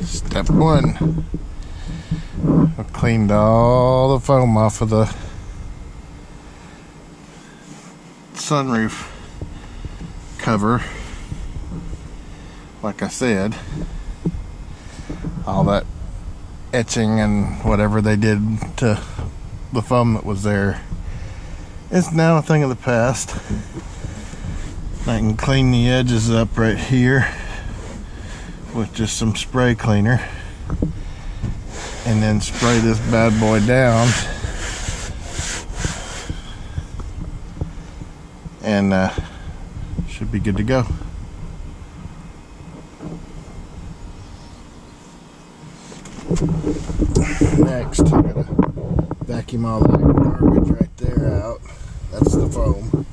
Step one. I cleaned all the foam off of the sunroof cover. Like I said, all that etching and whatever they did to the foam that was there is now a thing of the past. I can clean the edges up right here with just some spray cleaner and then spray this bad boy down and should be good to go. Next, I'm gonna vacuum all that garbage right there out. That's the foam.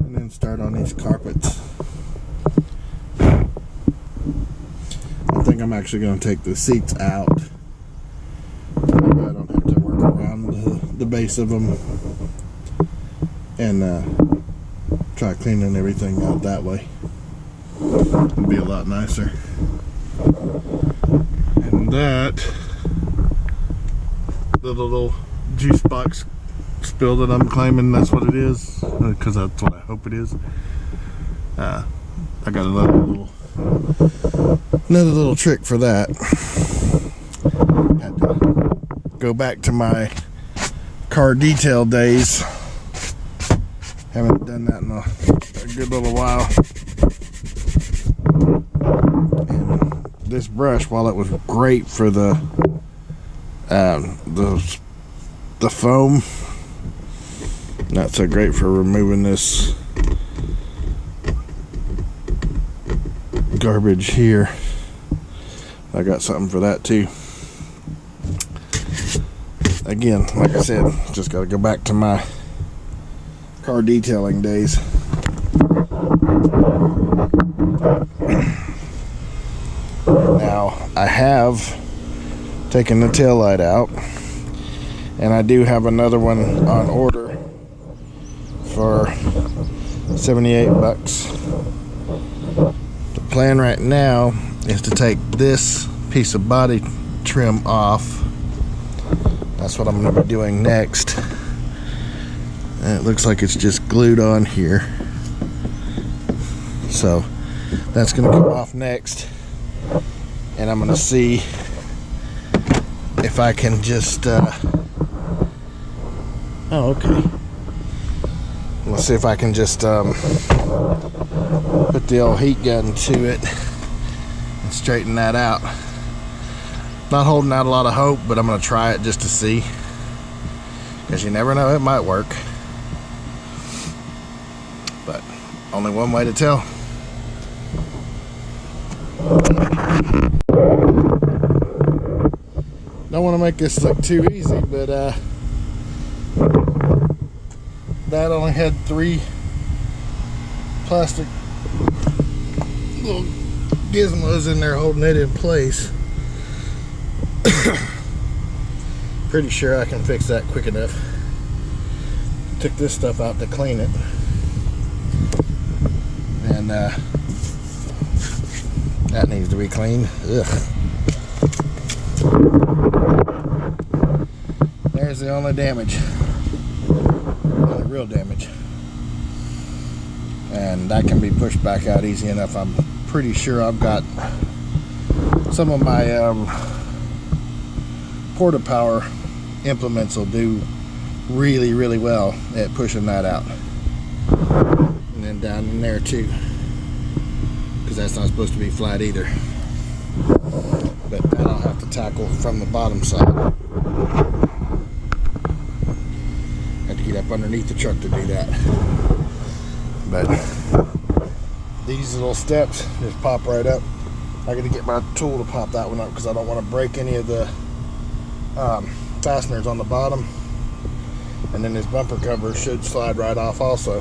And then start on these carpets. I think I'm actually going to take the seats out. I don't have to work around the base of them and try cleaning everything out that way. It'll be a lot nicer. And that, the little juice box spill that I'm claiming, that's what it is, because that's what I hope it is. I got another little trick for that. Had to go back to my car detail days. Haven't done that in a good little while. And this brush, while it was great for the foam, not so great for removing this garbage here. I got something for that too. Again, like I said, just got to go back to my car detailing days. Now, I have taken the taillight out, and I do have another one on order for 78 bucks. The plan right now is to take this piece of body trim off. That's what I'm going to be doing next. And it looks like it's just glued on here. So that's going to come off next. And I'm going to see if I can just oh, okay. Let's see if I can just put the old heat gun to it and straighten that out. Not holding out a lot of hope, but I'm going to try it just to see, because you never know, it might work. But only one way to tell. Don't want to make this look too easy, but that only had 3 plastic little gizmos in there holding it in place. Pretty sure I can fix that quick enough. Took this stuff out to clean it, and that needs to be cleaned. Ugh. There's the only damage. Only real damage. And that can be pushed back out easy enough. I'm pretty sure I've got some of my Porta Power implements will do really, really well at pushing that out. And then down in there too, because that's not supposed to be flat either. But that I'll have to tackle from the bottom side. Had to get up underneath the truck to do that. But these little steps just pop right up. I got to get my tool to pop that one up, because I don't want to break any of the fasteners on the bottom. And then this bumper cover should slide right off also.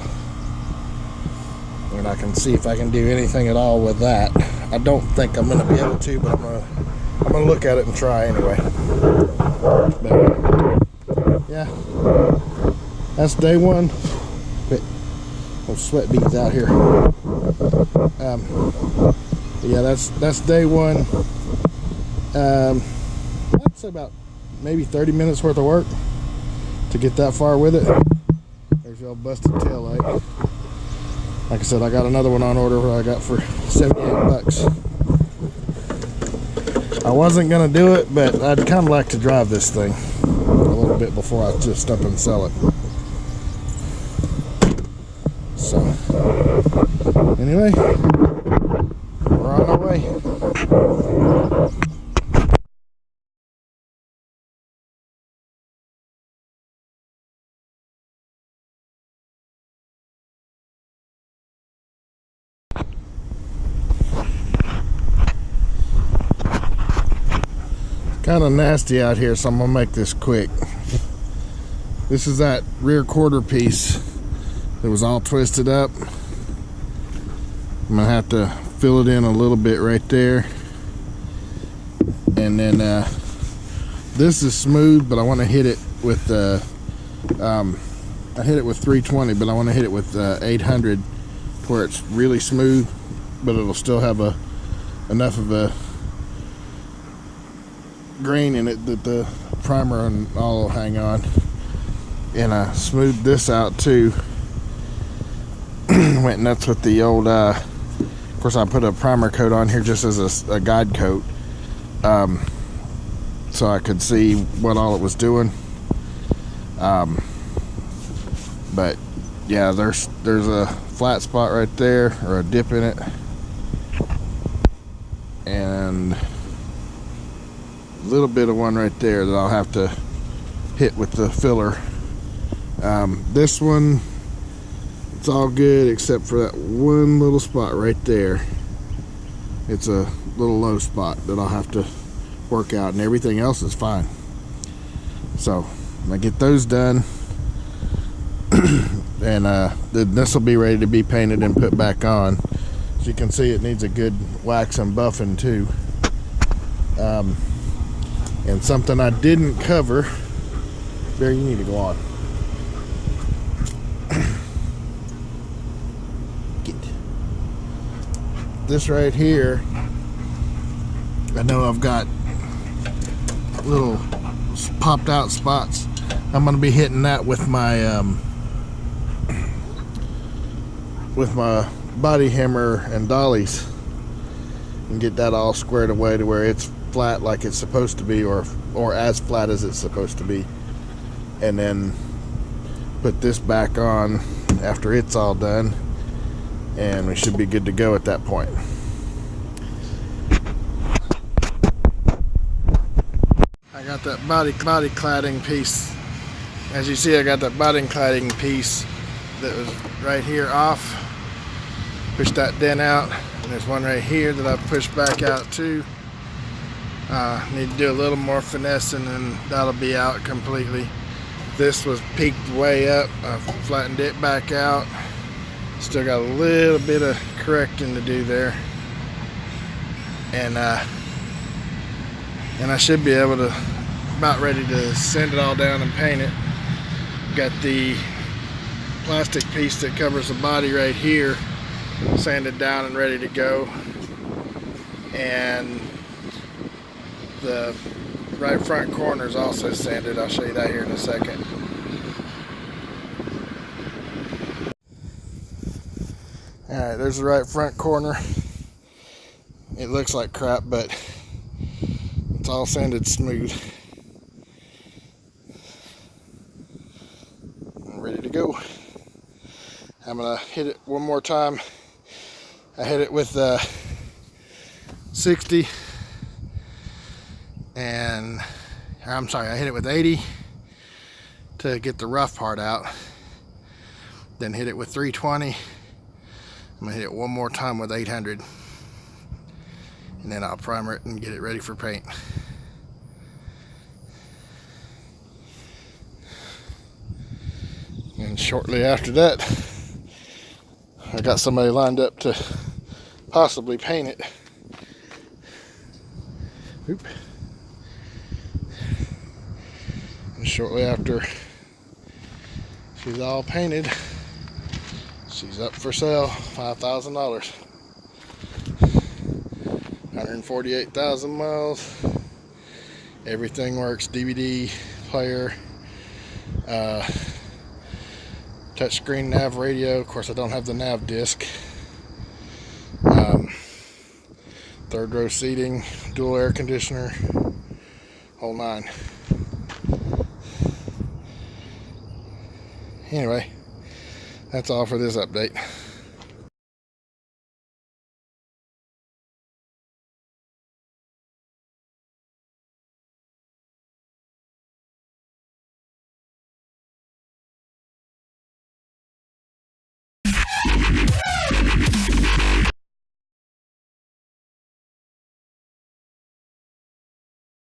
And I can see if I can do anything at all with that. I don't think I'm going to be able to, but I'm gonna look at it and try anyway. But yeah, that's day one. But those sweat beads out here. Yeah, that's day one. I'd say about maybe 30 minutes worth of work to get that far with it. There's your busted tail light. Like I said, I got another one on order where I got for 78 bucks. I wasn't gonna do it, but I'd kind of like to drive this thing a little bit before I just up and sell it. So anyway, we're on our way. Kind of nasty out here, so I'm gonna make this quick. This is that rear quarter piece that was all twisted up. I'm gonna have to fill it in a little bit right there, and then this is smooth, but I want to hit it with I hit it with 320, but I want to hit it with 800 where it's really smooth, but it'll still have enough of a grain in it that the primer and all will hang on. And I smoothed this out too. Went nuts with the old of course I put a primer coat on here just as a guide coat, so I could see what all it was doing. But yeah, there's a flat spot right there, or a dip in it, and a little bit of one right there that I'll have to hit with the filler. This one, it's all good except for that one little spot right there. It's a little low spot that I'll have to work out, and everything else is fine. So I'm gonna get those done, and then this will be ready to be painted and put back on. As you can see, it needs a good wax and buffing too. And something I didn't cover, Barry, you need to go on. Get this right here. I know I've got little popped out spots. I'm going to be hitting that with my body hammer and dollies, and get that all squared away to where it's flat like it's supposed to be, or as flat as it's supposed to be, and then put this back on after it's all done, and we should be good to go at that point. I got that body cladding piece. As you see, I got that body cladding piece that was right here off. Pushed that dent out, and there's one right here that I pushed back out too. Need to do a little more finessing, and that'll be out completely. This was peaked way up. I flattened it back out. Still got a little bit of correcting to do there, and I should be able to, about ready to sand it all down and paint it. Got the plastic piece that covers the body right here sanded down and ready to go, and the right front corner is also sanded. I'll show you that here in a second. Alright, there's the right front corner. It looks like crap, but it's all sanded smooth. I'm ready to go. I'm gonna hit it one more time. I hit it with 60, and I'm sorry, I hit it with 80 to get the rough part out. Then hit it with 320. I'm gonna hit it one more time with 800, and then I'll primer it and get it ready for paint. And shortly after that, I got somebody lined up to possibly paint it. Oop. And shortly after she's all painted, she's up for sale, $5,000. 148,000 miles. Everything works. DVD player, touchscreen nav radio. Of course, I don't have the nav disc. Third row seating, dual air conditioner, whole nine. Anyway, that's all for this update.